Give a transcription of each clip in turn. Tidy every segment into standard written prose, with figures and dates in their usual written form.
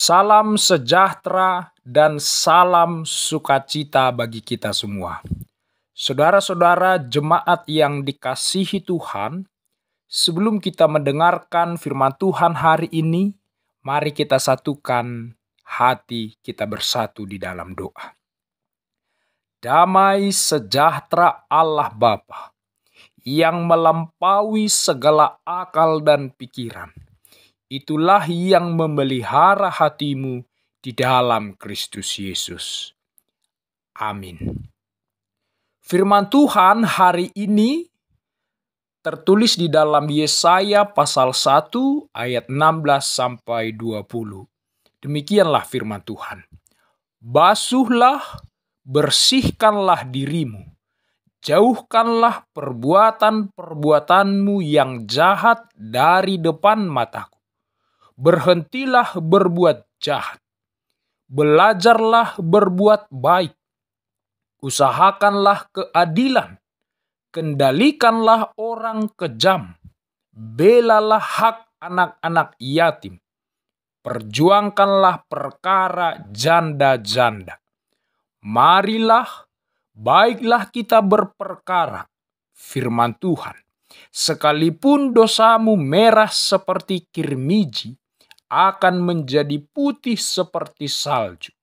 Salam sejahtera dan salam sukacita bagi kita semua. Saudara-saudara jemaat yang dikasihi Tuhan, sebelum kita mendengarkan firman Tuhan hari ini, mari kita satukan hati kita bersatu di dalam doa. Damai sejahtera Allah Bapa yang melampaui segala akal dan pikiran, itulah yang memelihara hatimu di dalam Kristus Yesus. Amin. Firman Tuhan hari ini tertulis di dalam Yesaya pasal 1 ayat 16 sampai 20. Demikianlah firman Tuhan. Basuhlah, bersihkanlah dirimu. Jauhkanlah perbuatan-perbuatanmu yang jahat dari depan mataku. Berhentilah berbuat jahat. Belajarlah berbuat baik. Usahakanlah keadilan. Kendalikanlah orang kejam. Belalah hak anak-anak yatim. Perjuangkanlah perkara janda-janda. Marilah, baiklah kita berperkara, firman Tuhan. Sekalipun dosamu merah seperti kirmiji, akan menjadi putih seperti salju.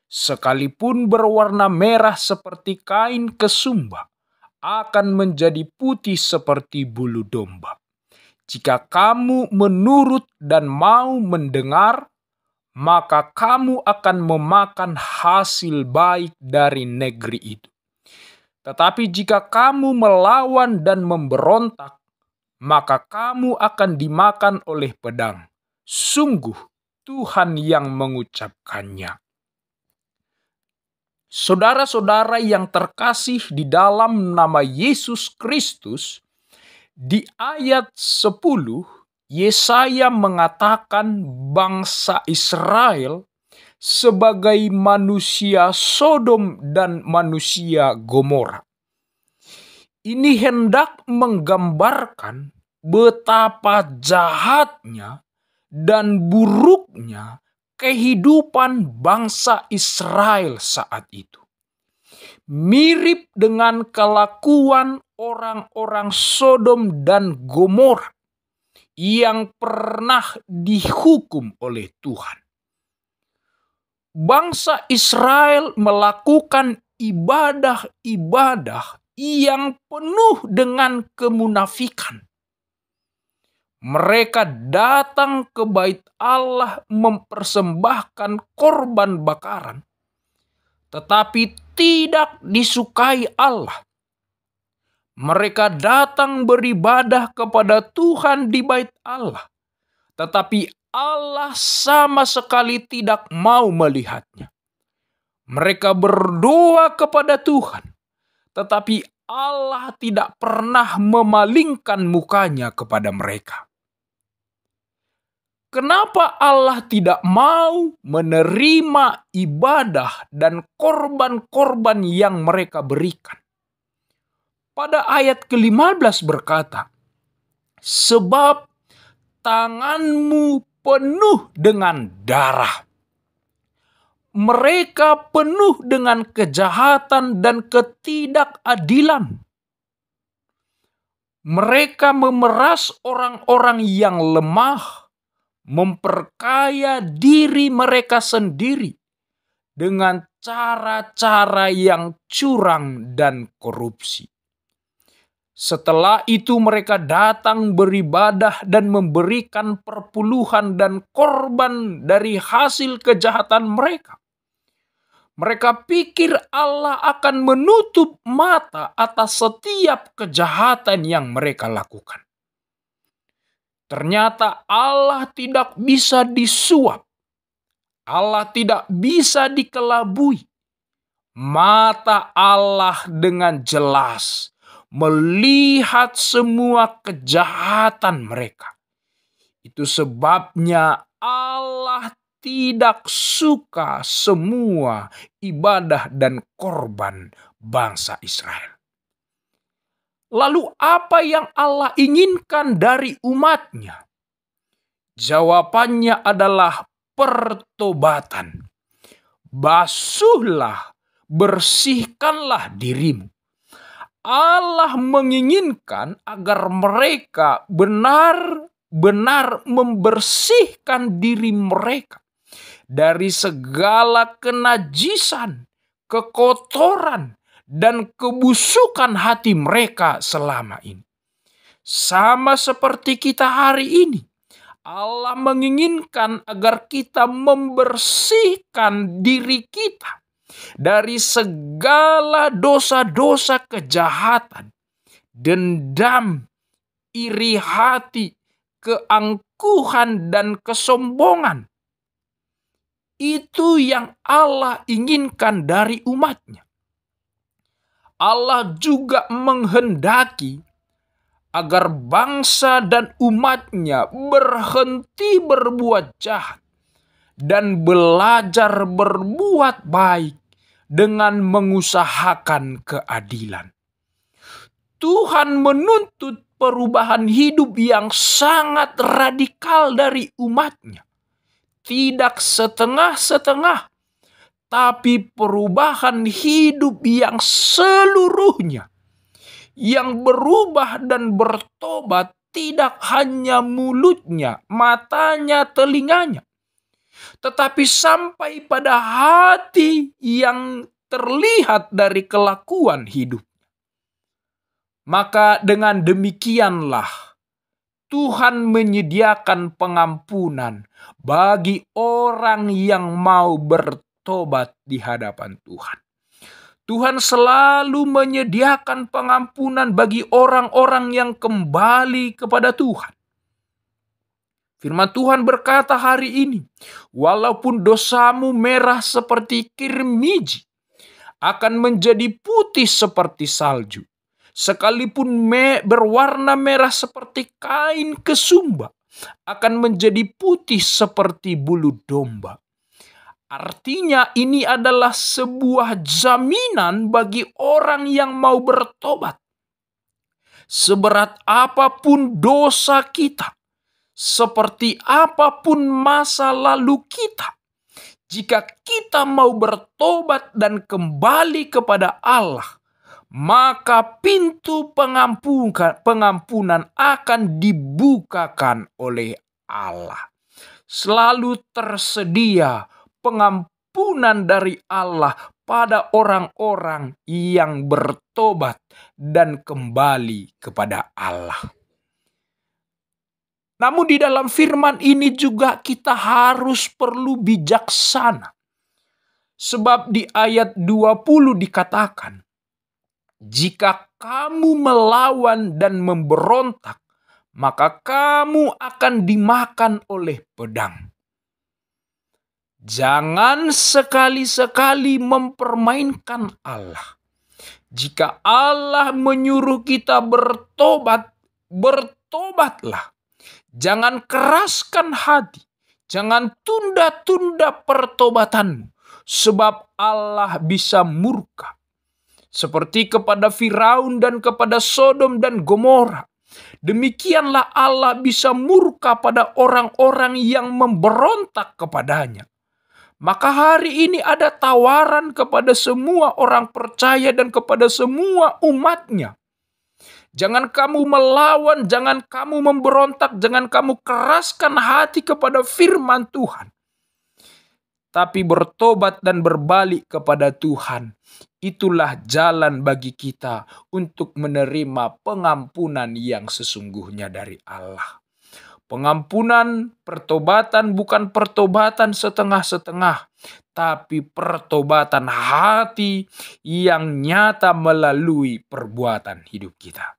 Sekalipun berwarna merah seperti kain kesumba, akan menjadi putih seperti bulu domba. Jika kamu menurut dan mau mendengar, maka kamu akan memakan hasil baik dari negeri itu. Tetapi jika kamu melawan dan memberontak, maka kamu akan dimakan oleh pedang. Sungguh Tuhan yang mengucapkannya. Saudara-saudara yang terkasih di dalam nama Yesus Kristus, di ayat 10, Yesaya mengatakan bangsa Israel sebagai manusia Sodom dan manusia Gomora. Ini hendak menggambarkan betapa jahatnya dan buruknya kehidupan bangsa Israel saat itu. Mirip dengan kelakuan orang-orang Sodom dan Gomora yang pernah dihukum oleh Tuhan. Bangsa Israel melakukan ibadah-ibadah yang penuh dengan kemunafikan. Mereka datang ke bait Allah mempersembahkan korban bakaran, tetapi tidak disukai Allah. Mereka datang beribadah kepada Tuhan di bait Allah, tetapi Allah sama sekali tidak mau melihatnya. Mereka berdoa kepada Tuhan, tetapi Allah tidak pernah memalingkan mukanya kepada mereka. Kenapa Allah tidak mau menerima ibadah dan korban-korban yang mereka berikan? Pada ayat ke-15 berkata, sebab tanganmu penuh dengan darah. Mereka penuh dengan kejahatan dan ketidakadilan. Mereka memeras orang-orang yang lemah, memperkaya diri mereka sendiri dengan cara-cara yang curang dan korupsi. Setelah itu mereka datang beribadah dan memberikan perpuluhan dan korban dari hasil kejahatan mereka. Mereka pikir Allah akan menutup mata atas setiap kejahatan yang mereka lakukan. Ternyata Allah tidak bisa disuap. Allah tidak bisa dikelabui. Mata Allah dengan jelas melihat semua kejahatan mereka. Itu sebabnya Allah tidak suka semua ibadah dan korban bangsa Israel. Lalu apa yang Allah inginkan dari umatnya? Jawabannya adalah pertobatan. Basuhlah, bersihkanlah dirimu. Allah menginginkan agar mereka benar-benar membersihkan diri mereka dari segala kenajisan, kekotoran, dan kebusukan hati mereka selama ini. Sama seperti kita hari ini, Allah menginginkan agar kita membersihkan diri kita dari segala dosa-dosa kejahatan, dendam, iri hati, keangkuhan, dan kesombongan. Itu yang Allah inginkan dari umatnya. Allah juga menghendaki agar bangsa dan umatnya berhenti berbuat jahat dan belajar berbuat baik dengan mengusahakan keadilan. Tuhan menuntut perubahan hidup yang sangat radikal dari umatnya. Tidak setengah-setengah, tapi perubahan hidup yang seluruhnya. Yang berubah dan bertobat tidak hanya mulutnya, matanya, telinganya, tetapi sampai pada hati yang terlihat dari kelakuan hidup. Maka dengan demikianlah Tuhan menyediakan pengampunan bagi orang yang mau bertobat di hadapan Tuhan. Tuhan selalu menyediakan pengampunan bagi orang-orang yang kembali kepada Tuhan. Firman Tuhan berkata hari ini, walaupun dosamu merah seperti kirmiji, akan menjadi putih seperti salju. Sekalipun berwarna merah seperti kain kesumba, akan menjadi putih seperti bulu domba. Artinya ini adalah sebuah jaminan bagi orang yang mau bertobat. Seberat apapun dosa kita, seperti apapun masa lalu kita, jika kita mau bertobat dan kembali kepada Allah, maka pintu pengampunan akan dibukakan oleh Allah. Selalu tersedia pengampunan dari Allah pada orang-orang yang bertobat dan kembali kepada Allah. Namun di dalam firman ini juga kita harus perlu bijaksana. Sebab di ayat 20 dikatakan, jika kamu melawan dan memberontak, maka kamu akan dimakan oleh pedang. Jangan sekali-sekali mempermainkan Allah. Jika Allah menyuruh kita bertobat, bertobatlah. Jangan keraskan hati. Jangan tunda-tunda pertobatanmu. Sebab Allah bisa murka. Seperti kepada Firaun dan kepada Sodom dan Gomora. Demikianlah Allah bisa murka pada orang-orang yang memberontak kepadanya. Maka hari ini ada tawaran kepada semua orang percaya dan kepada semua umatnya. Jangan kamu melawan, jangan kamu memberontak, jangan kamu keraskan hati kepada firman Tuhan. Tapi bertobat dan berbalik kepada Tuhan. Itulah jalan bagi kita untuk menerima pengampunan yang sesungguhnya dari Allah. Pengampunan, pertobatan bukan pertobatan setengah-setengah, tapi pertobatan hati yang nyata melalui perbuatan hidup kita.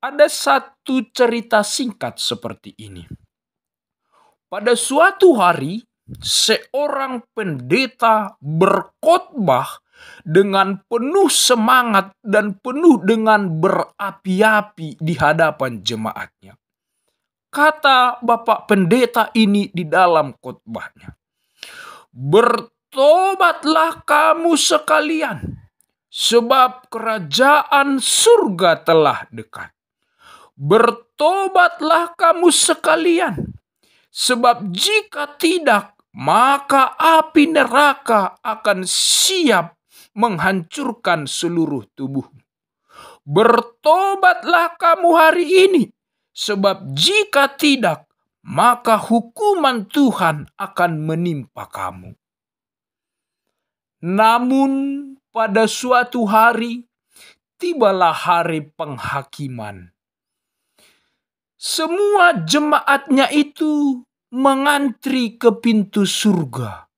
Ada satu cerita singkat seperti ini. Pada suatu hari, seorang pendeta berkhotbah dengan penuh semangat dan penuh dengan berapi-api di hadapan jemaatnya. Kata Bapak Pendeta ini di dalam khotbahnya, bertobatlah kamu sekalian, sebab kerajaan surga telah dekat. Bertobatlah kamu sekalian, Sebab jika tidak, maka api neraka akan siap menghancurkan seluruh tubuh. Bertobatlah kamu hari ini, sebab jika tidak, maka hukuman Tuhan akan menimpa kamu. Namun pada suatu hari, tibalah hari penghakiman. Semua jemaatnya itu mengantri ke pintu surga.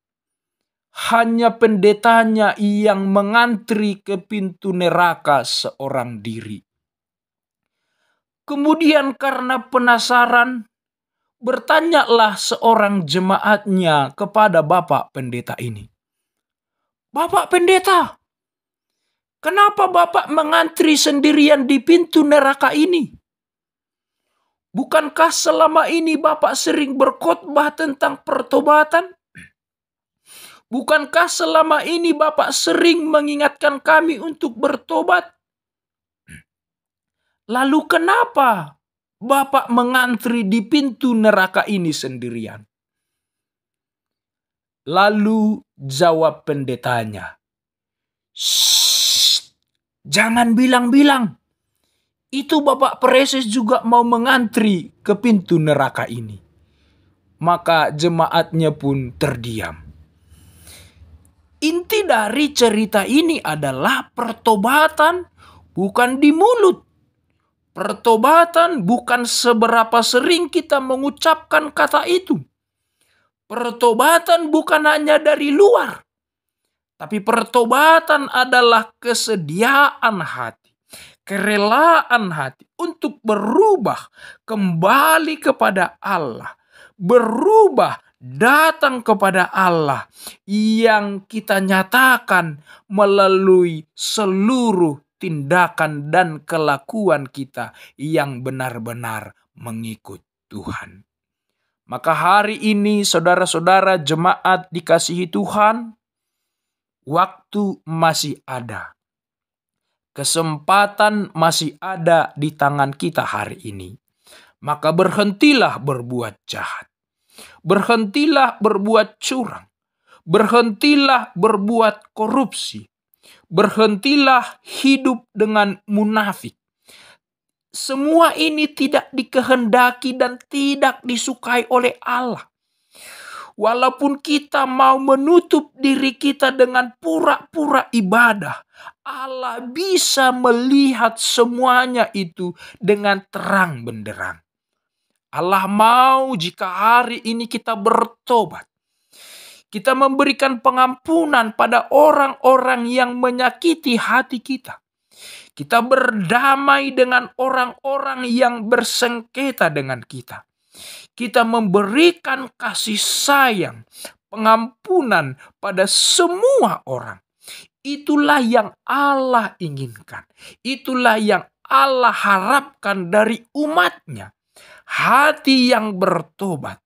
Hanya pendetanya yang mengantri ke pintu neraka seorang diri. Kemudian karena penasaran, bertanyalah seorang jemaatnya kepada Bapak Pendeta ini. Bapak Pendeta, kenapa Bapak mengantri sendirian di pintu neraka ini? Bukankah selama ini Bapak sering berkhotbah tentang pertobatan? Bukankah selama ini Bapak sering mengingatkan kami untuk bertobat? Lalu kenapa Bapak mengantri di pintu neraka ini sendirian? Lalu jawab pendetanya, "Shh, jangan bilang-bilang. Itu Bapak Preses juga mau mengantri ke pintu neraka ini." Maka jemaatnya pun terdiam. Inti dari cerita ini adalah pertobatan bukan di mulut. Pertobatan bukan seberapa sering kita mengucapkan kata itu. Pertobatan bukan hanya dari luar. Tapi pertobatan adalah kesediaan hati, kerelaan hati untuk berubah kembali kepada Allah. Berubah datang kepada Allah yang kita nyatakan melalui seluruh tindakan dan kelakuan kita yang benar-benar mengikut Tuhan. Maka hari ini saudara-saudara jemaat dikasihi Tuhan, waktu masih ada. Kesempatan masih ada di tangan kita hari ini. Maka berhentilah berbuat jahat. Berhentilah berbuat curang. Berhentilah berbuat korupsi. Berhentilah hidup dengan munafik. Semua ini tidak dikehendaki dan tidak disukai oleh Allah. Walaupun kita mau menutup diri kita dengan pura-pura ibadah, Allah bisa melihat semuanya itu dengan terang benderang. Allah mau jika hari ini kita bertobat. Kita memberikan pengampunan pada orang-orang yang menyakiti hati kita. Kita berdamai dengan orang-orang yang bersengketa dengan kita. Kita memberikan kasih sayang, pengampunan pada semua orang. Itulah yang Allah inginkan. Itulah yang Allah harapkan dari umatnya. Hati yang bertobat.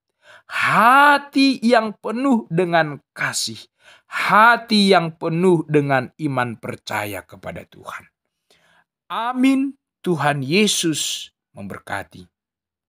Hati yang penuh dengan kasih. Hati yang penuh dengan iman percaya kepada Tuhan. Amin. Tuhan Yesus memberkati.